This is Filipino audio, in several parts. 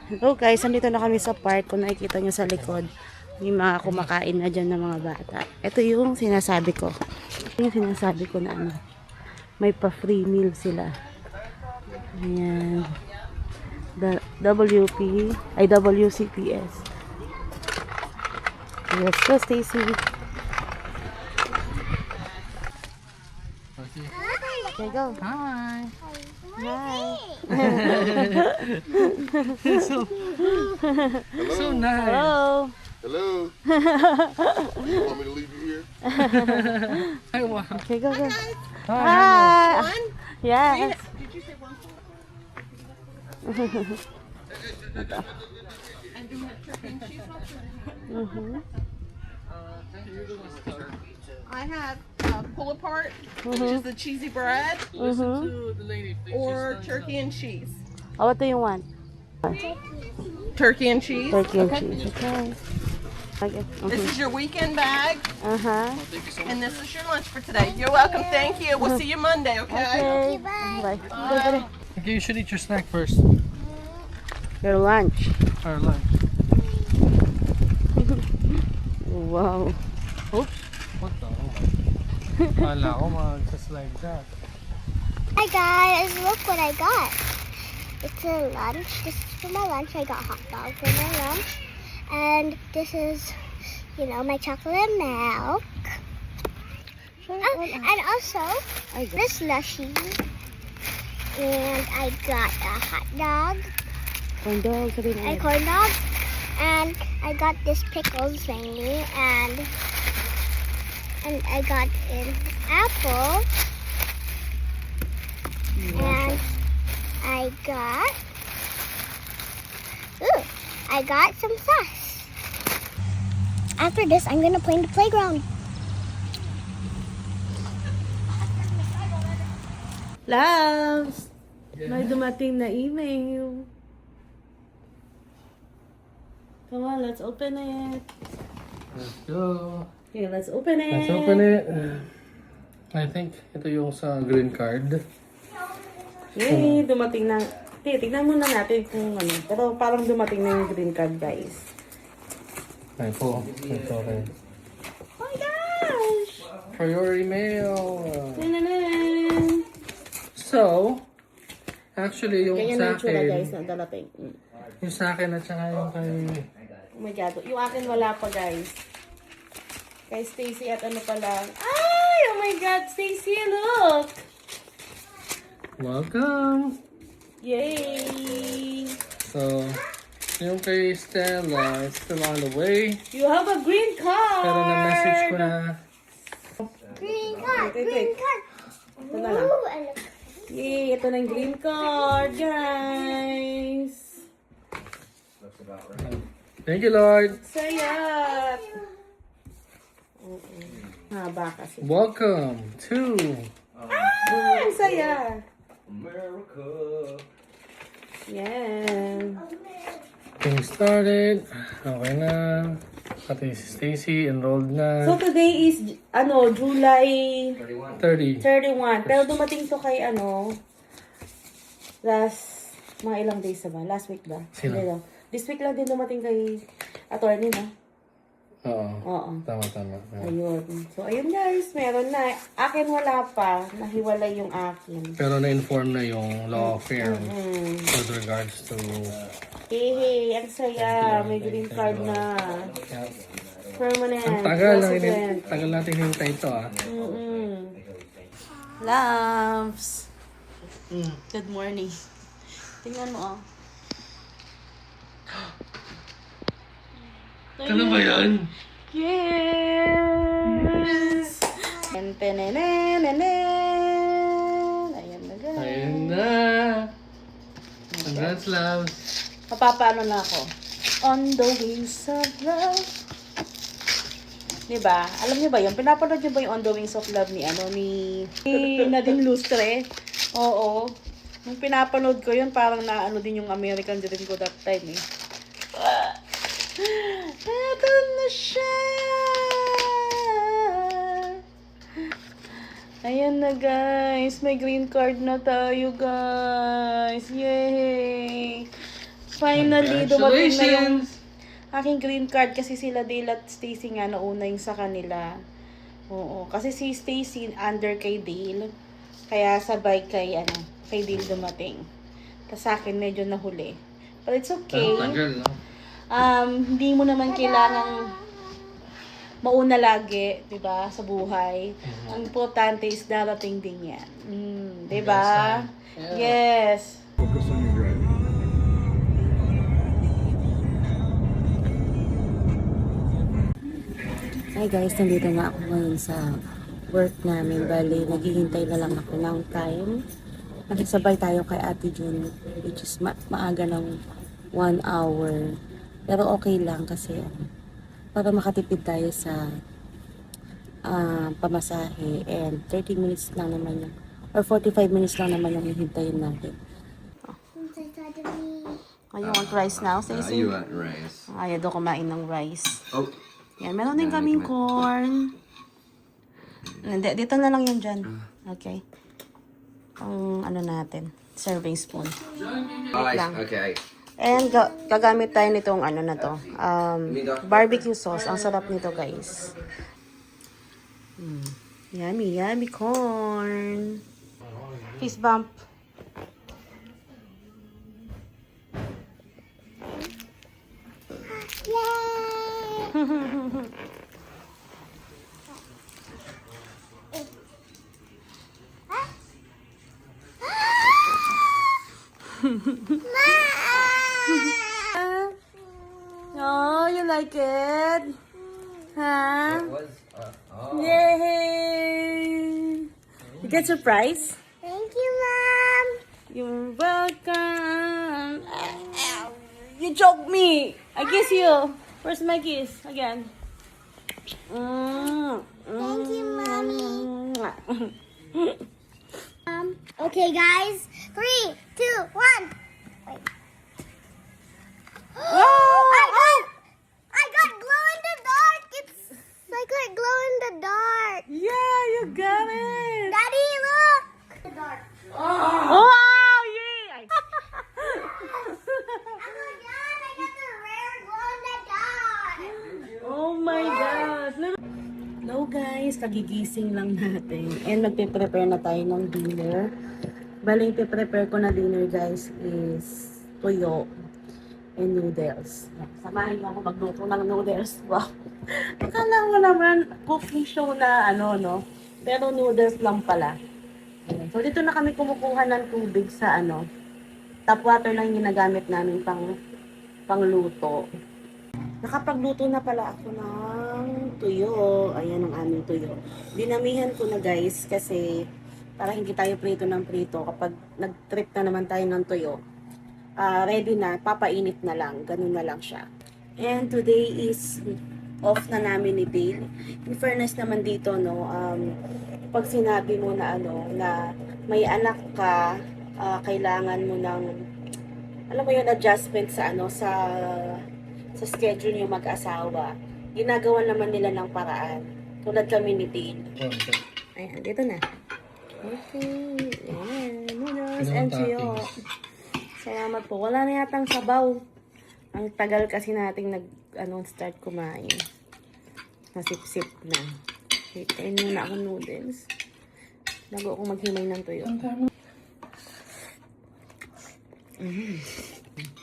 Hello guys, nandito na kami sa park. Kung nakikita nyo sa likod, may mga kumakain na dyan ng mga bata. Ito yung sinasabi ko. Ito yung sinasabi ko na ano, may pa-free meal sila. Ayan. WP, ay WCPS. Let's go, Stacy. Okay, go. Hi. Hi. So nice. Hello. Hello. You want me to leave you here? Hi, wow. Okay, go, go. Hi. Hi. Yes. Did you say one for? And do you have turkey and cheese lobster? I have pull apart, which is the cheesy bread, Listen to the lady, please. or turkey and cheese. Oh, what do you want? Turkey and cheese. Turkey and cheese. Okay. Okay. This is your weekend bag, Uh-huh. and this is your lunch for today. You're welcome. Thank you. We'll see you Monday. Okay. Okay. Bye. Bye. Okay, you should eat your snack first. Your lunch. Or lunch. Wow. Oops. What the? Oh my. Kala ko mag-slide that. Hi guys, look what I got. It's a lunch. This is for my lunch. I got hot dog for my lunch. And this is, my chocolate milk. And also, this lushy. And I got a hot dog, Corn dog. Sabi a na. corn dog. And I got this pickles thingy. And I got an apple. And I got some sauce. After this, I'm gonna play in the playground. Loves! May dumating na email. Come on, let's open it. Let's go. Okay, let's open it. Let's open it. I think ito yung sa green card. Yay, dumating na. Tignan muna natin kung ano. Pero parang dumating na yung green card, guys. Ay po. Ito rin. Oh my gosh! For your email. Tinanan! So, actually yung Ganyan na sa yung tsura, guys, akin, na dalating. yung sa akin at saka yung kay... Oh my God. Yung akin wala pa, guys. Kay Stacy at ano pa lang. Ay! Oh my God, Stacy, look! Welcome! Yay! So, yung kay Stella is still on the way. You have a green card! Pero na-message ko na. Green card, Wait, green wait. card. Ito na lang. Ooh, and look. Yay! Ito na yung green card, guys! Thank you, Lord. Sayap! Haba kasi. Welcome to... Ah! Ang saya! Yan. Getting started. Okay na. Pati si Stacy enrolled So na. today is, July 30. 31. Pero dumating to kay, mga ilang days na ba? Last week ba? Sino? Hindi daw. This week lang din dumating kay attorney, no? Oo. Oo. Tama. Ayun. So, ayun guys, meron na. Akin wala pa. Nahiwalay yung akin. Pero na-inform na yung law firm with regards to... Hey, ang saya. May green card na. Permanent. Ang tagal lang. Resident. Tagal natin hintay ito ah. Loves. Good morning. Tingnan mo, oh. Ano ba yan? Yes! Ayan na guys. Ayun na. Congrats, loves. Papaano na ako? On the Wings of Love. Diba? Alam niyo ba yun? Pinapanood niyo ba yung On the Wings of Love ni Nadine Lustre? Oo. Nung pinapanood ko yun, parang naano din yung American Dream ko that time eh. Eto na siya! Ayan na guys, may green card na tayo guys. Yay! Finally, dumating na yung Congratulations! aking green card kasi sila Dale at Stacy nga nauna yung sa kanila. Oo, kasi si Stacy under kay Dale. Kaya sabay kay Dale dumating. Tapos sa akin medyo nahuli. But it's okay. Tagal, no? Hindi mo naman kailangang mauna lagi, 'di ba, sa buhay. Ang importante is darating din 'yan. 'Di ba? Yes. Focus on your driving. Hi guys, nandito na ako ngayon sa work namin. Bali, naghihintay na lang ako ng time. Nakisabay tayo kay Ate June, which is maaga ng 1 hour. Pero okay lang kasi para makatipid tayo sa pamasahe, and 30 minutes lang naman yung, or 45 minutes lang naman yung hihintayin natin. Since I thought of me. Are you want rice now, Stacey? You want rice? Ayaw daw kumain ng rice. Oh, Yan, meron din kaming corn. Hindi, dito na lang yun dyan. Okay. Ang natin, serving spoon. lang. okay. And gagamit tayo nitong na to. Barbecue sauce. Ang sarap nito, guys. Yummy, yummy corn. Fist bump. Yay! Oh, you like it? Huh? Oh. Yay! You get surprise? Thank you, Mom. You're welcome. You choked me. I kiss you. Where's my kiss? Again. Thank you, Mommy. Okay, guys. 3, 2, 1. Wait. I got glow in the dark. I got glow in the dark. Yeah, you got it. Daddy, look. The dark. Wow, yay! Oh my God, I got the rare glow in the dark. Oh my gosh. Hello guys, kagigising lang natin. And magpe-prepare na tayo ng dinner. Bali, prepare ko na dinner guys is tuyo and noodles. Samahin niyo ako magluto ng noodles. Wow. Akala mo naman cooking show na no? Pero noodles lang pala. Ayan. So dito na kami kumukuha ng tubig sa tap water lang yung ginagamit namin pangluto. Nakapagluto na pala ako ng tuyo. Ayan ang aming tuyo. Dinamihan ko na guys kasi para hindi tayo prito ng prito. Kapag nag-trip na naman tayo ng tuyo, ready na, papainit na lang. Ganun na lang siya. And today is off na namin ni Dale. In fairness naman dito, pag sinabi mo na na may anak ka, kailangan mo ng, alam mo yun, adjustment sa sa schedule niyo mag-asawa. Ginagawa naman nila ng paraan. Tulad kami ni Dale. Ayan, dito na. Okay. Ayan, noodles and tuyo. Salamat po. Wala na yatang sabaw. Ang tagal kasi nating start kumain. Nasip-sip na. Okay, kain muna ako noodles. Bago ako maghimay ng tuyo.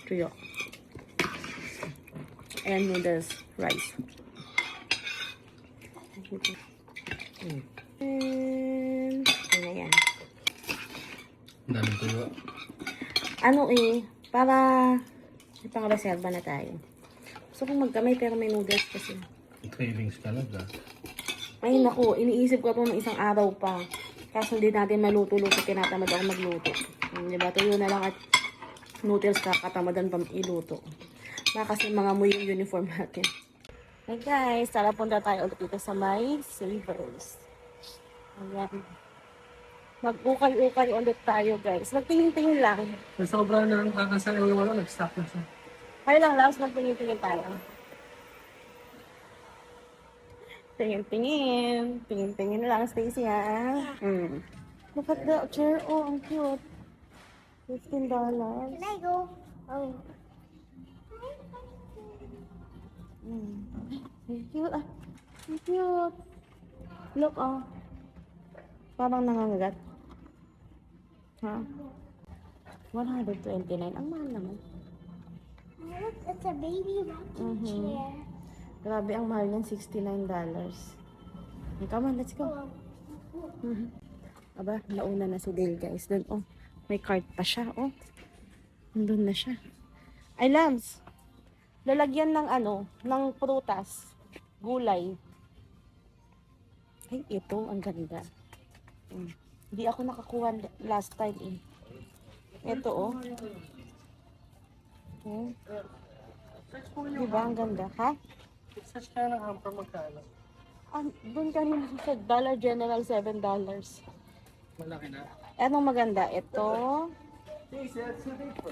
Tuyo. And noodles, rice. And yan. Daming tuyo. Para may pang-reserva na tayo. Gusto kong magkamay pero may noodles kasi. Cravings talaga. Ay naku, iniisip ko ito ng isang araw pa. Kaso hindi natin maluto-luto, tinatamad ako magluto. Diba? Tuyo na lang at noodles kakatamadan pa iluto. Kasi mga muy yung uniform natin. Hey guys, tara punta tayo ulit dito sa my Savers. Ayan. Mag-ukay-ukay ulit tayo guys. Magtingin-tingin lang. Sobra na ang kakasal yung nag-stop na siya. Kaya lang, last magtingin-tingin tayo. Tingin-tingin. Tingin-tingin lang, Stacy ha. Look at the chair. Oh, ang cute. $15. Can I go? Oh. Ay, cute ah. Ay, cute. Look, oh. Parang nangangagat. Ha? 129. Ang mahal naman. Look, it's a baby rocking chair. Grabe, ang mahal niyan. $69. Come on, let's go. Aba, nauna na si Dale, guys. Doon, oh. May cart pa siya, oh. Doon na siya. Ay, Lams. Lalagyan ng ano, ng prutas. Gulay. Ay, ito, ang ganda. Hindi ako nakakuha last time, eh. Ito, oh. Diba, ang ganda, ha? Search kaya ng hamper magkano? Doon kanina sa Dollar General, $7. Malaki na. Anong maganda? Ito.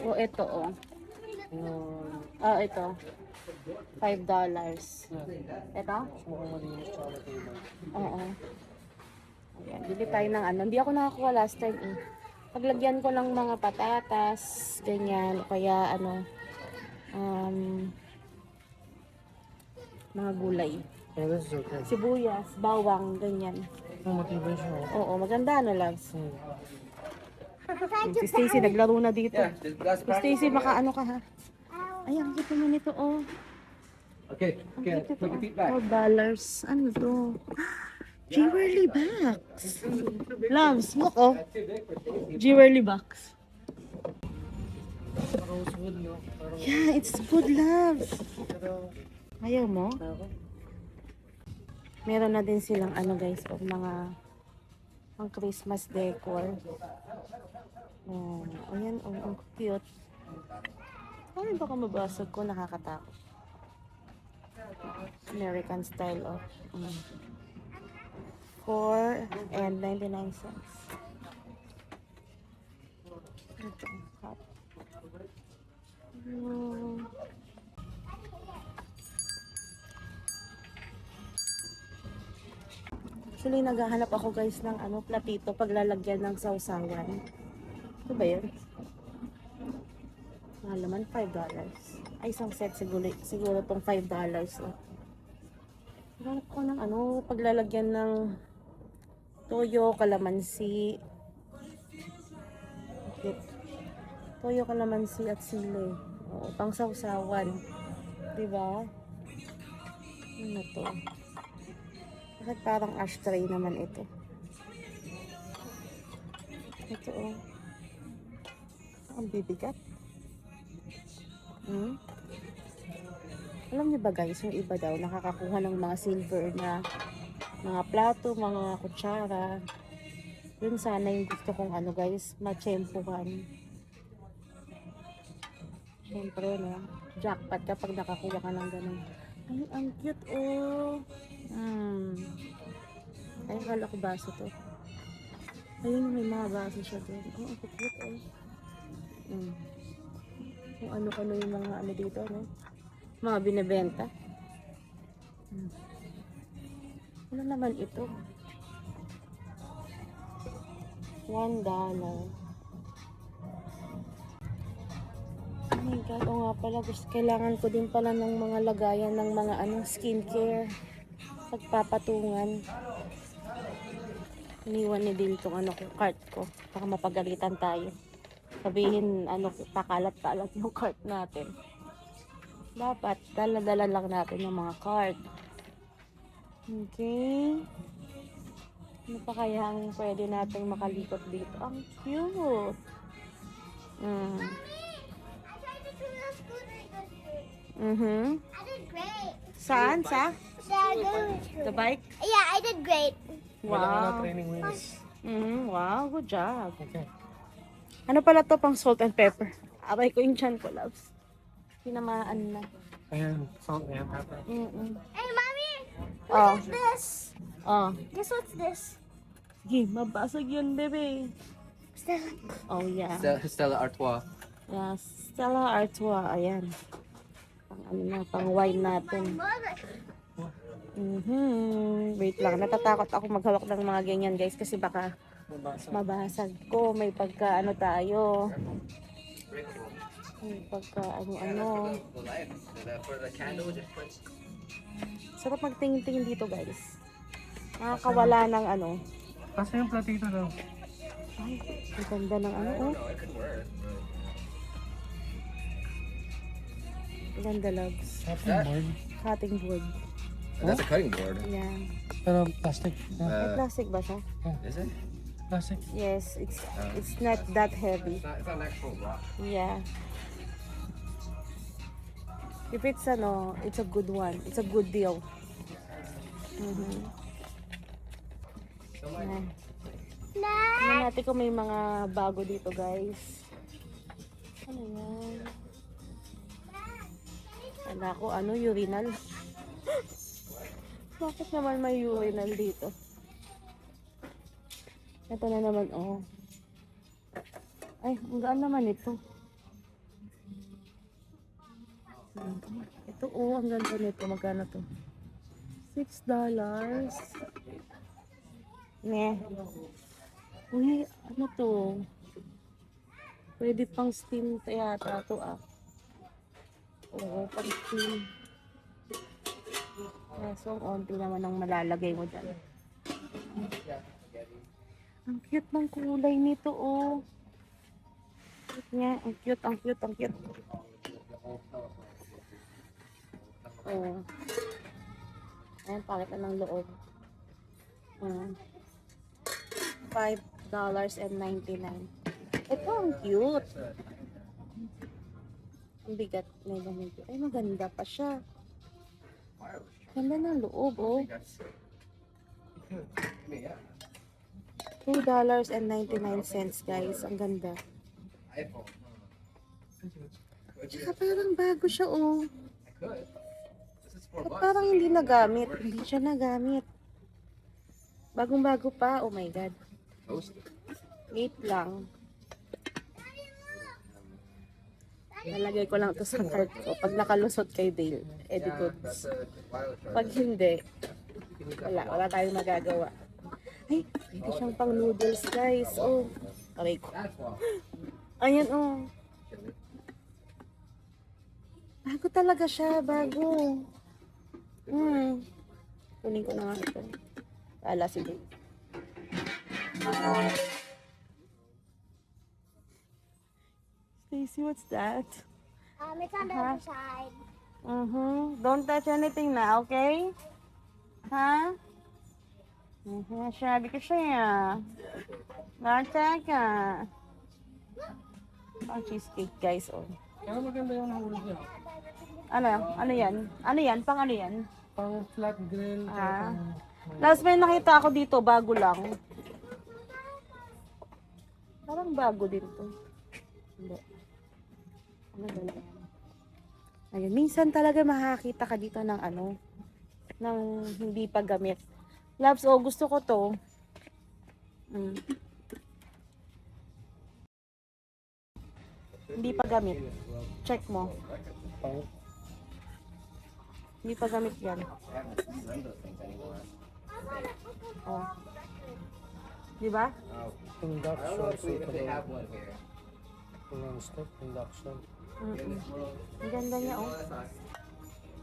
O, ito, oh. Oh, ito. $5. Ito? Mukhang malinis siya na table. Oo. Ayan, bili tayo ng ano. Hindi ako nakakuha last time, eh. Paglagyan ko lang mga patatas, ganyan, o kaya ano, mga gulay. Yeah, this is okay. Sibuyas, bawang, ganyan. Matibay siya. Oo, maganda ano, loves. I tried to Si Stacy, naglaro na dito. That's Si Stacy, makaano ka ha? Ay, ang cute naman ito, oh. Okay, Ang okay, cute put your ito, feet back. oh. $4. Ano to? Jewelry box. Loves, look, oh. Jewelry box. Rosewood, no? Parang Yeah, it's good, loves. Ayaw mo? Meron na din silang ano, guys, oh, mga pang Christmas decor. Oh, ayan, oh, ang cute. Ay, baka mabasag ko, nakakatakot. American style, oh. $4.99. Ito, ang cup. Actually, naghahanap ako, guys, ng ano, platito paglalagyan ng sausawan. Ito ba yun? Mahal naman, $5. Ay, isang set siguro tong $5. Oh. Hanap ko ng ano, paglalagyan ng toyo, kalamansi. Toyo, kalamansi at sili. Oo, pang sausawan. Diba? Ano to? Bakit parang ashtray naman ito? Ito, oh. Ang bibigat. Alam niyo ba, guys, yung iba daw nakakakuha ng mga silver na mga plato, mga kutsara. Yun sana yung gusto kong ano, guys, matsyempuhan. Siyempre, no? Jackpot kapag nakakuha ka ng ganun. Ay, ang cute, oh. Ay, akala ko baso to. Ayun, may mga baso siya doon. Oh, ang cute, oh. Kung ano-ano yung mga ano dito, no? Mga binibenta. Ano naman ito? $1. Oh my God, o nga pala, gusto, kailangan ko din pala ng mga lagayan ng mga ano, skincare. Pagpapatungan. Iniwan ni din itong ano, cart ko. Baka mapagalitan tayo. Sabihin, ano, pakalat-kalat yung cart natin. Dapat, dala-dala lang natin yung mga card. Okay. Ano pa kaya ang pwede natin makalikot dito? Ang cute. I tried to do the scooter. I did great. Saan? Sa? The The bike? Yeah, I did great. wala ka na Wow. training wheels. Wow, good job. Okay. Ano pala to, pang salt and pepper? Abay ko yung chan ko, loves. Tinamaan na. Ayan, salt and pepper. Hey, mommy, Oh. what's this? Oh. Guess what's this? Sige, mabasag yun, bebe. Stella. Oh, yeah. Stella Artois. Yeah, Stella Artois. Ayan. Pang ano na, pang wine natin. Mother. Wait lang, natatakot ako maghawak ng mga ganyan, guys, kasi baka Mabasa. mabasag ko. May pagka ano tayo. Pagka ano-ano. The light, for the candle, just put. Sarap magtingin-tingin dito, guys. Nakakawala ng ano. Kasi yung platito daw. Ay, ang ganda ng ano, oh. No, it could work. Ang ganda, loves. Cutting board. Cutting board. That's a cutting board. Yan. Pero plastic. Ay, plastic ba siya? Is it? Plastic. Yes, it's not that heavy. It's not an actual rock. Yeah. If it's ano, it's a good one. It's a good deal. Yan. Tingnan natin kung may mga bago dito, guys. Ano yan? Ala ko, ano, urinal. Bakit naman may urinal dito? Ito na naman, oh. Ay, ang gaan naman ito. Ito, oh, ang ganda nito. Magkano to? $6. Meh. Uy, ano to? Pwede pang steam yata to, ah. Oo, pang steam. Kaso, onti naman ang malalagay mo dyan. Ang cute ng kulay nito, oh. Cute niya. Ang cute, ang cute, ang cute. Oh. Ayan, pakita ng loob. $5.99. Ito, ang cute. Ang bigat na naman ito. Ay, maganda pa siya. Ganda ng loob, oh. $2.99, guys. Ang ganda. iPhone. Tsaka parang bago siya, oh. I could. This is $4. At parang hindi nagamit. Hindi siya nagamit. Bagong-bago pa. Oh my God. Toast. Wait lang. Lalagay ko lang ito sa cart ko. Pag nakalusot kay Dale, edi goods. That's a wireless charger. Pag hindi, wala tayong magagawa. Ay, pwede siyang pang noodles, guys. Oh, aray ko. That's why. Ayan, oh. Bago talaga siya, bago. Kunin ko na nga ito. Ala, sige. Stacy, what's that? It's on the other side. Don't touch anything na, okay? Ha? Sabi ko siya. Nata ka. Ang cheesecake, guys, oh. Kaya maganda yung nahulog niya. Ano? Ano yan? Ano yan? Pang ano yan? Pang flat grill. Ah. Last may nakita ako dito, bago lang. Parang bago din to. Hindi. Ano ba yan? Ayun, minsan talaga makakita ka dito ng ano, ng hindi pa gamit. Labs, oh, gusto ko to. Hindi pa gamit. Check mo. Pang Hindi pa gamit yan. Oh. Di ba? induction. If they have one here. Non-stop induction. Ang ganda niya, oh.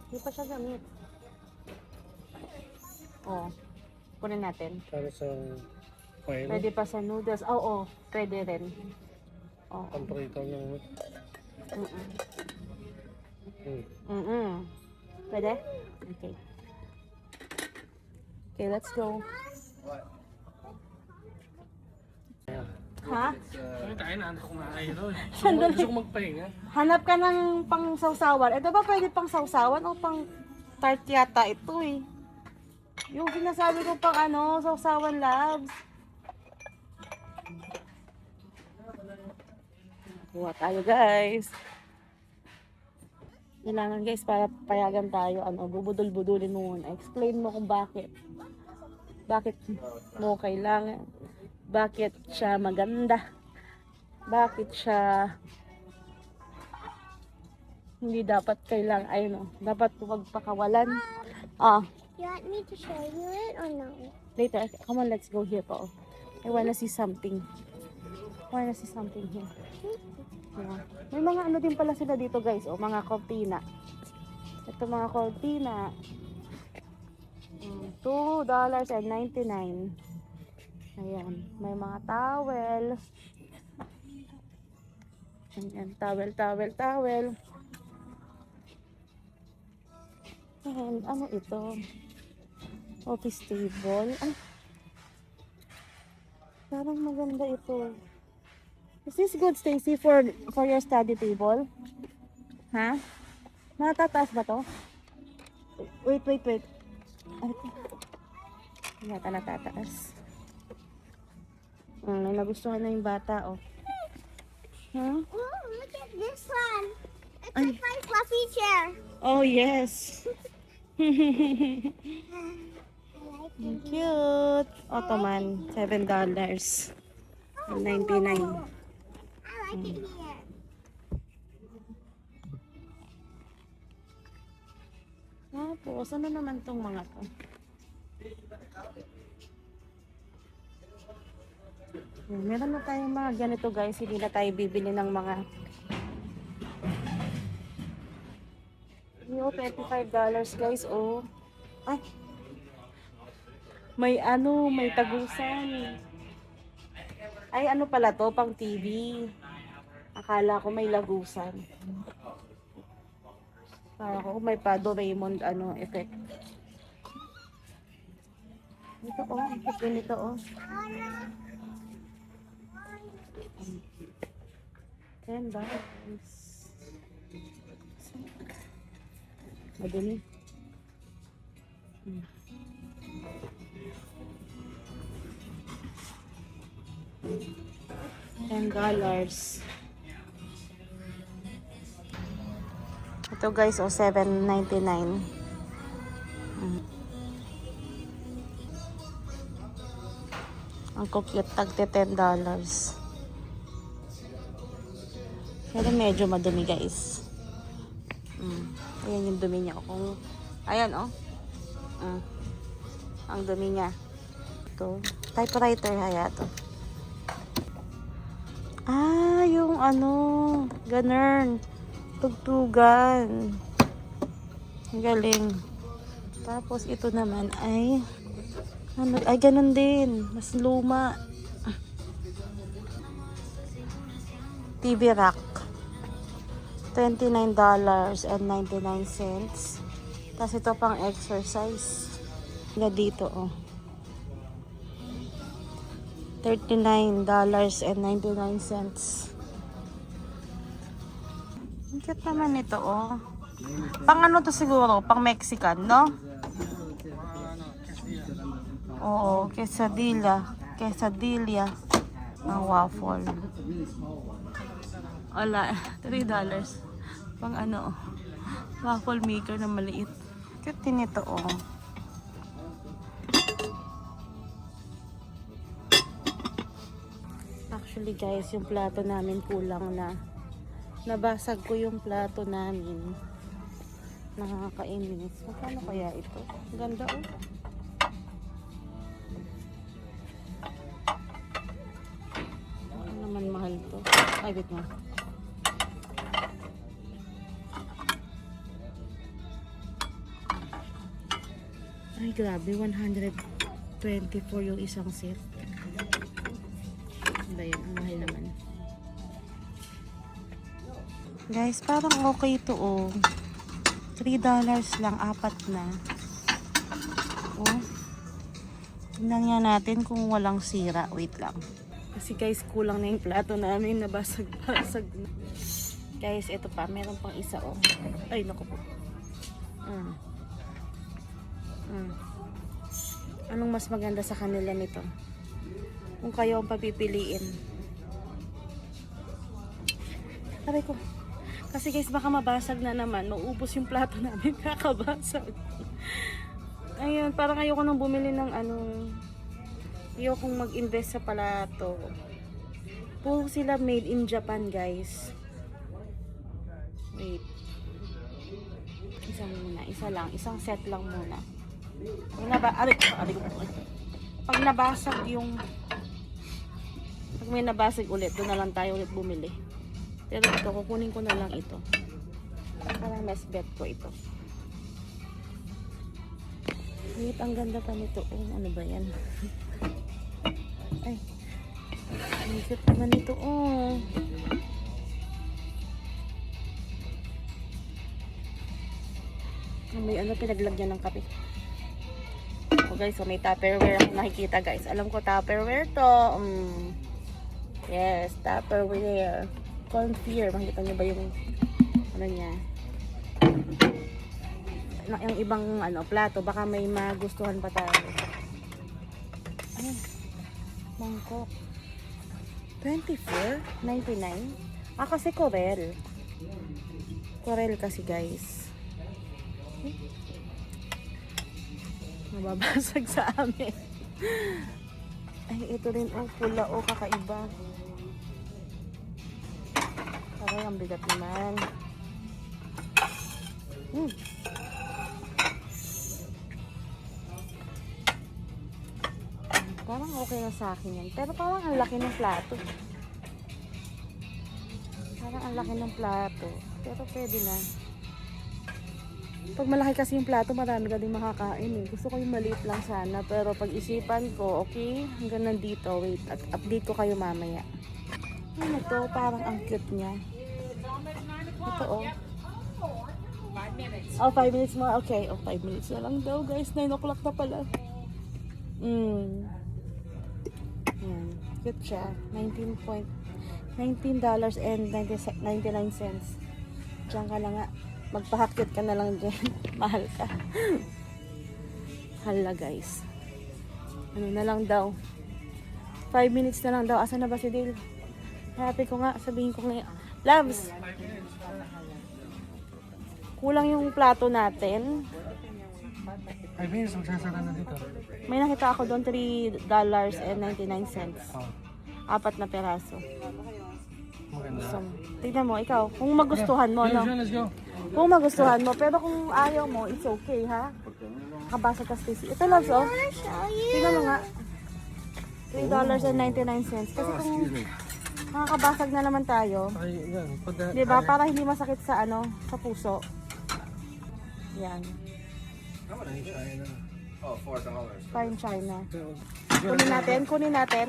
Hindi pa siya gamit. Oh. Kunin natin. Para sa oil. Pwede pa sa noodles. Oo, pwede rin. Oh. Pampurito ng Pwede? Okay. Okay, let's go. What? Ha? Ay, tayo na. Ano kumakain doon? Sandali. Gusto ko magpahinga. Hanap ka ng pang sausawan. Ito ba pwede pang sausawan o pang tart yata ito eh? Yung sinasabi ko pang ano, sausawan, labs. Kuha tayo, guys. Kailangan, guys, para payagan tayo, ano, bubudol-budulin mo muna. Explain mo kung bakit. Bakit mo kailangan. Bakit siya maganda. Bakit siya hindi dapat kailangan, ayun o, dapat pagpakawalan. Ah, You want me to show you it or no? later, come on, let's go here po. I wanna see something. I wanna see something here. Ayan. May mga ano din pala sila dito guys, o mga cortina. Ito mga cortina. $2.99. Ayan, may mga towel. Ayan, towel. And ano ito? Office table. Ay, parang maganda ito. Is this good, Stacy, for your study table? Ha? Natataas ba to? Wait. Ay, hindi yata natataas. May nagustuhan na yung bata, oh. Huh? Oh, look at this one. It's Ay. like my fluffy chair. Oh, yes. I like it. Cute. Ottoman, $7.99. I like it here. Tapos, ano naman tong mga to? Meron na tayong mga ganito guys. Hindi na tayo bibili ng mga yung $25 guys. Oh. Ay. May tagusan. Ay, ano pala to? Pang TV. Akala ko may lagusan. Para ko may pa Doraemon effect. Ito oh, ito ganito oh. $10. Madumi. $10. Ito guys, $7.99. Ang cute, tagte $10. Pero medyo madumi guys. Ayan yung dumi niya. Ayan oh. Ang dumi niya. Ito. Typewriter kaya to. Ah, yung ganun. Tugtugan. Ang galing. Tapos ito naman ay ganun din. Mas luma. TV rack. $29.99. Tapos ito pang exercise. Nga dito oh. $39.99. Ang cute naman ito oh. Pang ano to siguro? Pang Mexican, no? Oo, quesadilla. Ang waffle. Wala, $3. Pang waffle maker na maliit. Cute din ito oh. Actually guys, yung plato namin kulang na. Nabasag ko yung plato namin. Nakakainis. Magkano kaya ito? Ganda oh. Ano naman mahal to? Ay, wait nga. Ay, grabe. 124 yung isang set. Ba yun? Ang mahal naman. Guys, parang okay ito oh. $3 lang, 4 na. Oh. Tingnan nga natin kung walang sira. Wait lang. Kasi guys, kulang na yung plato namin. Nabasag-basag na. Guys, ito pa. Meron pang isa oh. Ay, naku po. Anong mas maganda sa kanila nito? Kung kayo ang papipiliin. Sabi ko. Kasi guys, baka mabasag na naman. Maubos yung plato namin. Kakabasag. Ayun, parang ayoko nang bumili ng ayokong mag-invest sa plato. Puro sila made in Japan, guys. Wait. Isa muna. Isa lang. Isang set lang muna. Pag nabasag yung... Pag may nabasag ulit, doon na lang tayo ulit bumili. Pero ito, kukunin ko na lang ito. Parang best bet ko ito. Wait, ang ganda pa nito. Oh, ano ba yan? Ay. Ang cute naman ito. Oh. May ano, pinaglagyan ng kape. Oh guys, so may Tupperware ako nakikita guys. Alam ko Tupperware to. Yes, Tupperware. Confirm. Makikita nyo ba yung ano niya? Yung ibang ano, plato. Baka may magustuhan pa tayo. Ano? Mangkok. $24.99. Ah, kasi Corel. Corel kasi guys. Nababasag sa amin. Ay, ito rin. Oh, pula. Oh, kakaiba. Ay, ang bigat naman. Parang okay na sa akin yan. Pero parang ang laki ng plato. Parang ang laki ng plato. Pero pwede na. Pag malaki kasi yung plato, marami ka din makakain eh. Gusto ko yung maliit lang sana. Pero pag isipan ko, okay, hanggang nandito. Wait, at update ko kayo mamaya. Ano to? Parang ang cute niya. Ito oh. 5 minutes. Oh, 5 minutes more. Okay. Oh, 5 minutes na lang daw guys. 9 o'clock na pala. Yan. Cute siya. $19.99. Diyan ka lang nga. Magpahakit ka na lang dyan. Mahal ka. Hala guys. Ano na lang daw. 5 minutes na lang daw. Asa na ba si Dale? Happy ko nga. Sabihin ko nga. Loves! Kulang yung plato natin. 5 minutes, magsasara na dito. May nakita ako doon $3.99. Oh, Apat na peraso. maganda. So, tignan mo, ikaw. Kung magustuhan mo, no? Let's go. Kung magustuhan mo. Pero kung ayaw mo, it's okay, ha? Kabasa ka, Stacy. Ito, loves, oh. Tignan mo nga. $3.99. Kasi kung makakabasag na naman tayo, Ay, yan. diba? Para hindi masakit sa, ano, sa puso. Yan. Oh, $4. Fine China. Kunin natin.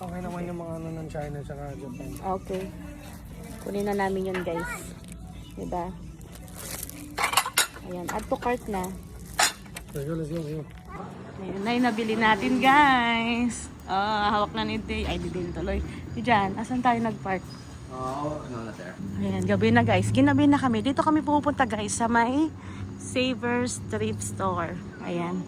Okay naman yung mga ano ng China tsaka Japan. Okay. Kunin na namin yun, guys. Diba? Ayan. Add to cart na. Let's go, let's go. Ayun na yung nabili natin, guys. Hawak na ni Day. Ay, di din tuloy. Si Jan, asan tayo nag-park? Oh, no, not there. Ayan, gabi na, guys. Ginabi na kami. Dito kami pupunta, guys, sa may Savers Thrift Store. Ayan.